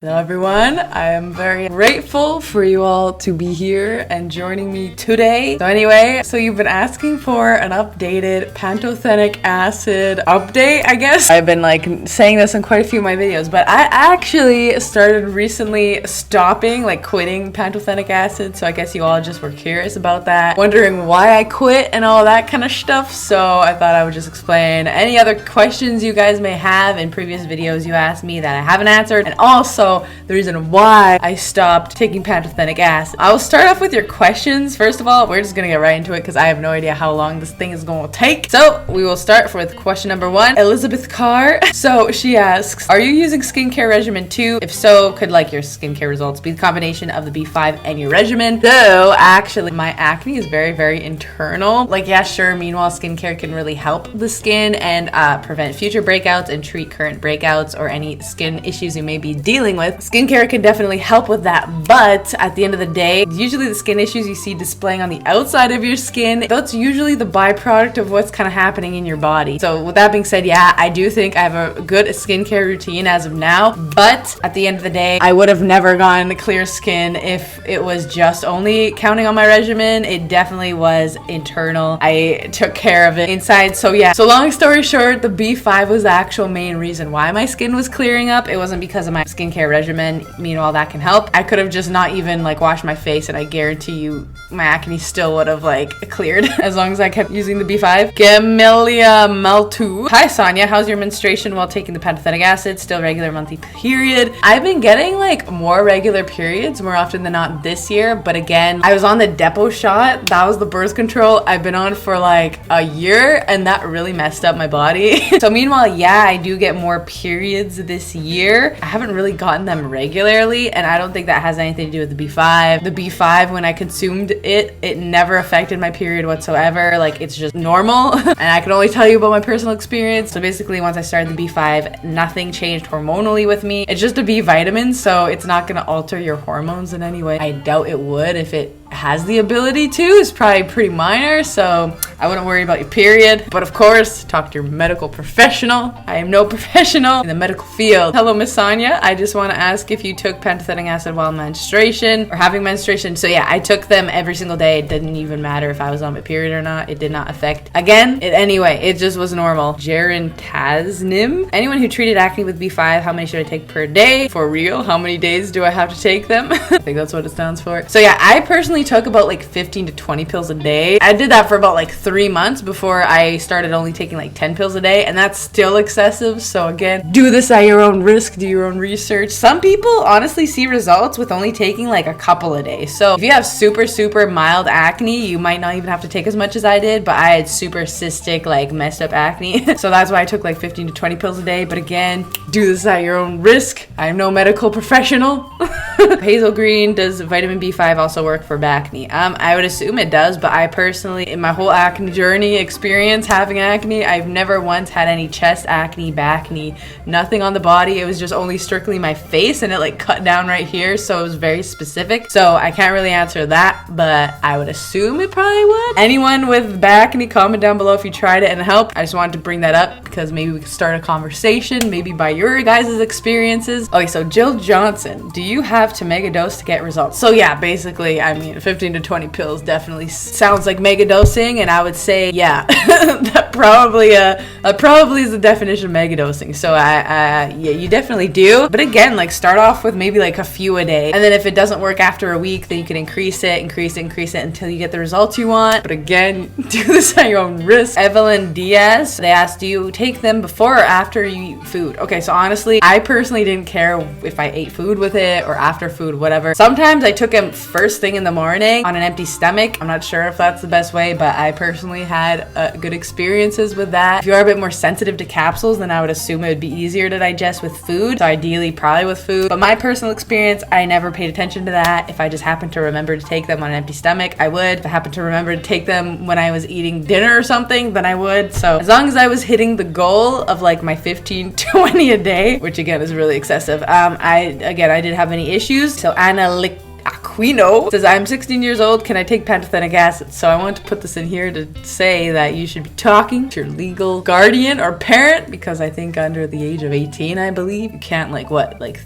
Hello everyone, I am very grateful for you all to be here and joining me today. So anyway, you've been asking for an updated pantothenic acid update, I guess. I've been saying this in quite a few of my videos, but I actually started recently quitting pantothenic acid. So I guess you all just were curious about that, wondering why I quit and all that kind of stuff. So I thought I would just explain any other questions you guys may have in previous videos you asked me that I haven't answered, and also the reason why I stopped taking pantothenic acid. I will start off with your questions. First of all, we're just gonna get right into it because I have no idea how long this thing is going to take. So we will start with question number 1. Elizabeth Carr. So she asks, are you using skincare regimen too? If so, could your skincare results be the combination of the B5 and your regimen? So actually my acne is very, very internal. Yeah, sure, meanwhile skincare can really help the skin and prevent future breakouts and treat current breakouts or any skin issues you may be dealing with. Skincare can definitely help with that, but at the end of the day, usually the skin issues you see displaying on the outside of your skin, that's usually the byproduct of what's kind of happening in your body. So with that being said, yeah, I do think I have a good skincare routine as of now, but at the end of the day, I would have never gotten clear skin if it was just only counting on my regimen. It definitely was internal. I took care of it inside. So yeah, so long story short, the B5 was the actual main reason why my skin was clearing up. It wasn't because of my skincare regimen. Meanwhile, that can help. I could have just not even washed my face, and I guarantee you my acne still would have cleared as long as I kept using the B5. Gamelia Maltu. Hi Sonia, how's your menstruation while taking the pantothenic acid? Still regular monthly period? I've been getting more regular periods more often than not this year, but again, I was on the depot shot. That was the birth control I've been on for a year, and that really messed up my body. So meanwhile, yeah, I do get more periods this year. I haven't really gotten them regularly, and I don't think that has anything to do with the B5. The B5, when I consumed it never affected my period whatsoever. It's just normal. And I can only tell you about my personal experience. So basically, once I started the B5, nothing changed hormonally with me. It's just a B vitamin, so it's not gonna alter your hormones in any way. I doubt it would. If it has the ability to, it's probably pretty minor, so I wouldn't worry about your period. But of course, talk to your medical professional. I am no professional in the medical field. Hello, Miss Sonia. I just want to ask if you took pantothenic acid while menstruation or having menstruation. So yeah, I took them every single day. It didn't even matter if I was on my period or not. It did not affect, again, anyway, it just was normal. Gerantasnim. Anyone who treated acne with B5, how many should I take per day? For real? How many days do I have to take them? I think that's what it stands for. So yeah, I personally took about 15 to 20 pills a day. I did that for about 3 months before I started only taking 10 pills a day, and that's still excessive. So again, do this at your own risk, do your own research. Some people honestly see results with only taking a couple a day. So if you have super mild acne, you might not even have to take as much as I did, but I had super cystic, messed up acne. So that's why I took 15 to 20 pills a day. But again, do this at your own risk. I am no medical professional. Hazel Green, does vitamin B5 also work for acne? I would assume it does, but I personally, in my whole acne journey experience having acne, I've never once had any chest acne, back acne, nothing on the body. It was just only strictly my face, and it cut down right here, so it was very specific. So I can't really answer that, but I would assume it probably would. Anyone with back acne, comment down below if you tried it and helped. I just wanted to bring that up because maybe we could start a conversation, maybe by your guys' experiences. Okay, so Jill Johnson, do you have to mega dose to get results? So yeah, basically, I mean, 15 to 20 pills definitely sounds like mega dosing, and I would say, yeah, that probably is the definition of mega dosing. So yeah, you definitely do. But again, start off with maybe a few a day, and then if it doesn't work after a week, then you can increase it until you get the results you want. But again, do this at your own risk. Evelyn Diaz, they asked, do you take them before or after you eat food? Okay, so honestly, I personally didn't care if I ate food with it or after food, whatever. Sometimes I took them first thing in the morning on an empty stomach. I'm not sure if that's the best way, but I personally had good experiences with that. If you are a bit more sensitive to capsules, then I would assume it would be easier to digest with food. So ideally, probably with food. But my personal experience, I never paid attention to that. If I just happened to remember to take them on an empty stomach, I would. If I happened to remember to take them when I was eating dinner or something, then I would. So as long as I was hitting the goal of my 15, 20 a day, which again is really excessive. I did have any issues. So Anna Aquino says, I'm 16 years old. Can I take pantothenic acid? So I want to put this in here to say that you should be talking to your legal guardian or parent, because I think under the age of 18, I believe, you can't like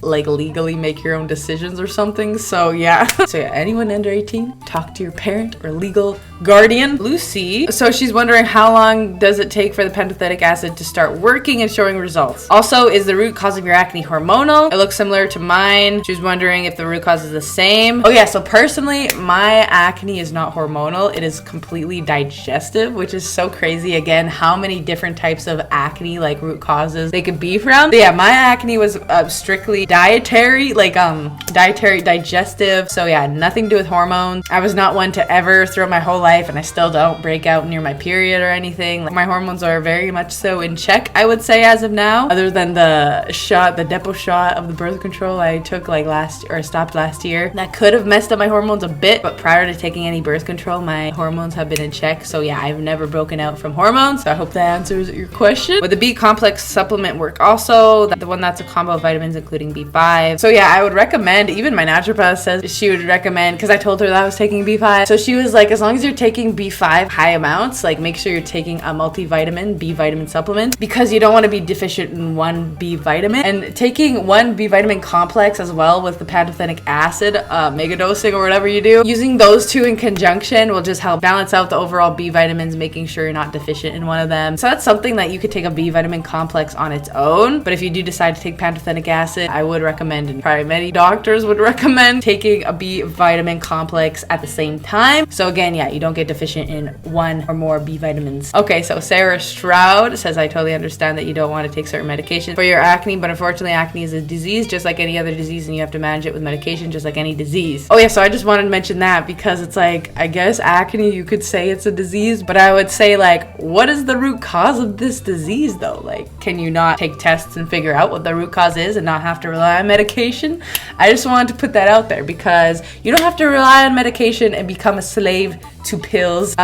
legally make your own decisions or something. So yeah. So yeah, anyone under 18, talk to your parent or legal guardian. Lucy, so she's wondering how long does it take for the pantothenic acid to start working and showing results? Also, is the root cause of your acne hormonal? It looks similar to mine. She's wondering if the root cause is the same. Oh yeah, so personally, my acne is not hormonal. It is completely digestive, which is so crazy. Again, how many different types of acne, like root causes they could be from. But yeah, my acne was strictly dietary, digestive. So yeah, nothing to do with hormones. I was not one to ever throughout my whole life, and I still don't break out near my period or anything. Like, my hormones are very much so in check, I would say, as of now, other than the depot shot of the birth control I took stopped last year. That could have messed up my hormones a bit, but prior to taking any birth control, my hormones have been in check. So yeah, I've never broken out from hormones. So I hope that answers your question. Would the B complex supplement work also? The one that's a combo of vitamins including B5. So yeah, I would recommend, even my naturopath says she would recommend, because I told her that I was taking B5. So she was like, as long as you're taking B5 high amounts, like make sure you're taking a multivitamin, B vitamin supplement, because you don't want to be deficient in one B vitamin. And taking one B vitamin complex as well with the pantothenic acid, mega dosing or whatever you do, using those two in conjunction will just help balance out the overall B vitamins, making sure you're not deficient in one of them. So that's something that you could take a B vitamin complex on its own. But if you do decide to take pantothenic acid, I would recommend, and probably many doctors would recommend, taking a B vitamin complex at the same time. So again, yeah, you don't get deficient in one or more B vitamins. Okay, so Sarah Stroud says, I totally understand that you don't want to take certain medication for your acne, but unfortunately acne is a disease just like any other disease, and you have to manage it with medication just like any disease. Oh yeah, so I just wanted to mention that, because it's like, I guess acne, you could say it's a disease, but I would say, like, what is the root cause of this disease though? Like, can you not take tests and figure out what the root cause is and not have to rely on medication? I just wanted to put that out there, because you don't have to rely on medication and become a slave to pills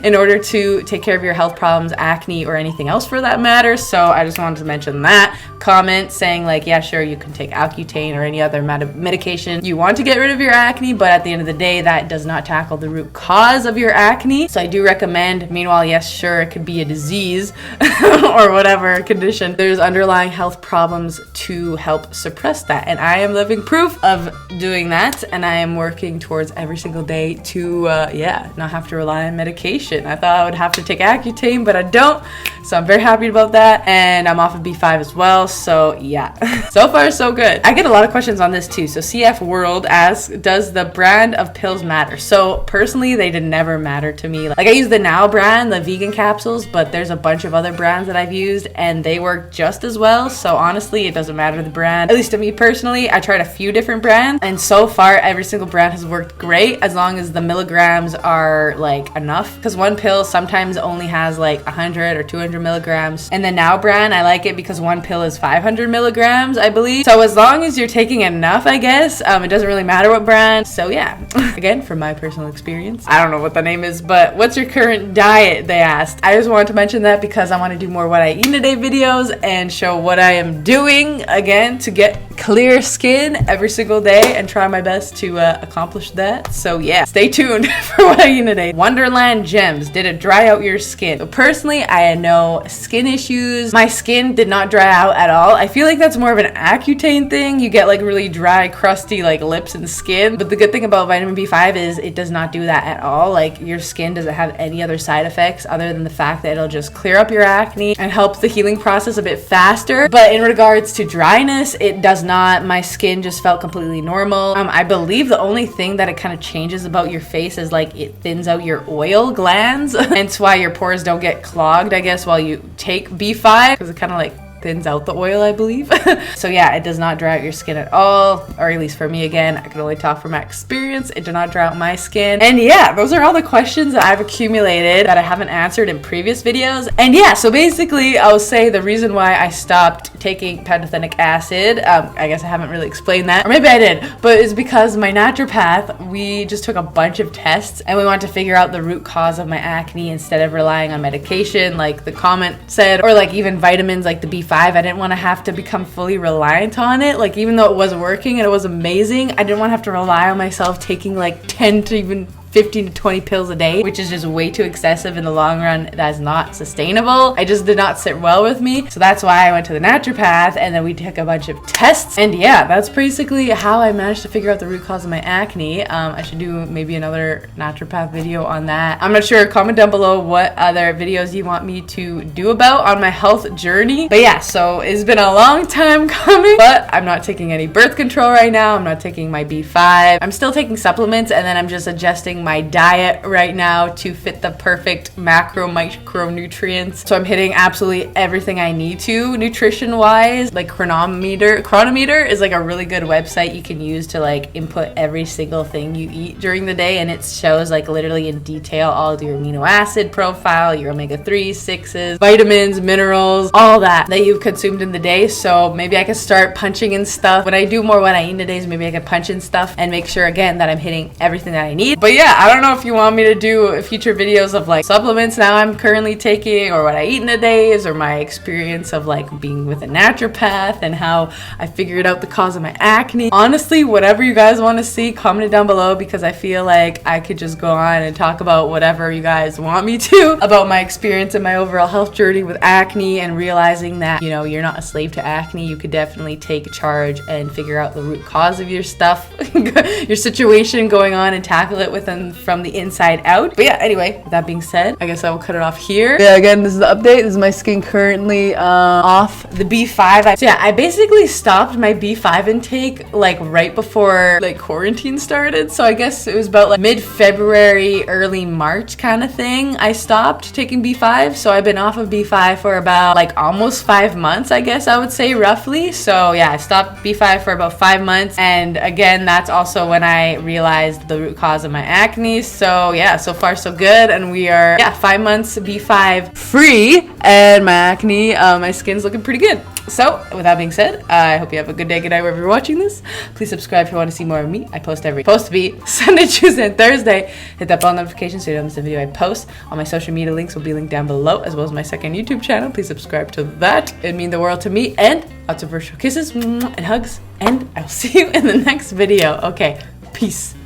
in order to take care of your health problems, acne, or anything else for that matter. So I just wanted to mention that comment, saying like, yeah, sure, you can take Accutane or any other medication you want to get rid of your acne, but at the end of the day, that does not tackle the root cause of your acne. So I do recommend, meanwhile, yes, sure, it could be a disease or whatever condition, there's underlying health problems to help suppress that, and I am living proof of doing that, and I am working towards every single day to not have to rely on medication. I thought I would have to take Accutane, but I don't, so I'm very happy about that, and I'm off of B5 as well. So yeah, so far so good. I get a lot of questions on this too. So CF World asks, does the brand of pills matter? So personally, they did never matter to me. Like, I use the Now brand, the vegan capsules, but there's a bunch of other brands that I've used and they work just as well. So honestly, it doesn't matter the brand, at least to me personally. I tried a few different brands, and so far every single brand has worked great, as long as the milligrams are like enough, because one pill sometimes only has like 100 or 200 milligrams, and the Now brand, I like it because one pill is 500 milligrams, I believe. So as long as you're taking enough, I guess, it doesn't really matter what brand. So yeah, again, from my personal experience, I don't know what the name is, but what's your current diet, they asked. I just wanted to mention that because I want to do more what I eat in a day videos and show what I am doing, again, to get clear skin every single day and try my best to accomplish that. So yeah, stay tuned for what I eat in a day. Wonderland Gems, did it dry out your skin? So personally, I had no skin issues. My skin did not dry out at all. I feel like that's more of an Accutane thing. You get like really dry, crusty like lips and skin, but the good thing about vitamin B5 is it does not do that at all. Like, your skin doesn't have any other side effects other than the fact that it'll just clear up your acne and help the healing process a bit faster. But in regards to dryness, it does not. My skin just felt completely normal. I believe the only thing that it kind of changes about your face is like it thins out your oil glands. Hence why your pores don't get clogged, I guess, while you take B5, because it kind of like thins out the oil, I believe. So yeah, it does not dry out your skin at all, or at least for me, again, I can only talk from my experience. It did not dry out my skin. And yeah, those are all the questions that I've accumulated that I haven't answered in previous videos. And yeah, so basically I'll say the reason why I stopped taking pantothenic acid. I guess I haven't really explained that, or maybe I did, but it's because my naturopath, we just took a bunch of tests and we wanted to figure out the root cause of my acne instead of relying on medication like the comment said, or like even vitamins like the B5. I didn't want to have to become fully reliant on it. Like, even though it was working and it was amazing, I didn't want to have to rely on myself taking like 10 to even 15 to 20 pills a day, which is just way too excessive in the long run. That's not sustainable. I just did not sit well with me. So that's why I went to the naturopath, and then we took a bunch of tests. And yeah, that's basically how I managed to figure out the root cause of my acne. I should do maybe another naturopath video on that. I'm not sure. Comment down below what other videos you want me to do about on my health journey. But yeah, so it's been a long time coming, but I'm not taking any birth control right now. I'm not taking my B5. I'm still taking supplements, and then I'm just adjusting my diet right now to fit the perfect micronutrients. So I'm hitting absolutely everything I need to nutrition wise. Like Chronometer is like a really good website you can use to like input every single thing you eat during the day, and it shows like literally in detail all of your amino acid profile, your omega-3s, 6s, vitamins, minerals, all that you've consumed in the day. So maybe I could start punching in stuff. When I do more what I eat in a day, maybe I could punch in stuff and make sure again that I'm hitting everything that I need. But yeah, I don't know if you want me to do future videos of like supplements now I'm currently taking, or what I eat in a day, or my experience of like being with a naturopath and how I figured out the cause of my acne. Honestly, whatever you guys want to see, comment it down below, because I feel like I could just go on and talk about whatever you guys want me to about my experience and my overall health journey with acne, and realizing that, you know, you're not a slave to acne. You could definitely take charge and figure out the root cause of your stuff, your situation going on, and tackle it from the inside out. But yeah, anyway, with that being said, I guess I will cut it off here. Yeah, again, this is the update. This is my skin currently off the B5. So yeah, I basically stopped my B5 intake like right before like quarantine started. So I guess it was about like mid-February, early March kind of thing. I stopped taking B5. So I've been off of B5 for about like almost 5 months, I guess I would say roughly. So yeah, I stopped B5 for about 5 months. And again, that's also when I realized the root cause of my acne. So yeah, so far so good, and we are 5 months B5 free, and my acne, my skin's looking pretty good. So with that being said, I hope you have a good day, good night wherever you're watching this. Please subscribe if you want to see more of me. I post supposed to be Sunday, Tuesday, and Thursday. Hit that bell notification so you don't miss a video I post. All my social media links will be linked down below, as well as my second YouTube channel. Please subscribe to that. It'd mean the world to me. And lots of virtual kisses and hugs, and I'll see you in the next video. Okay, peace.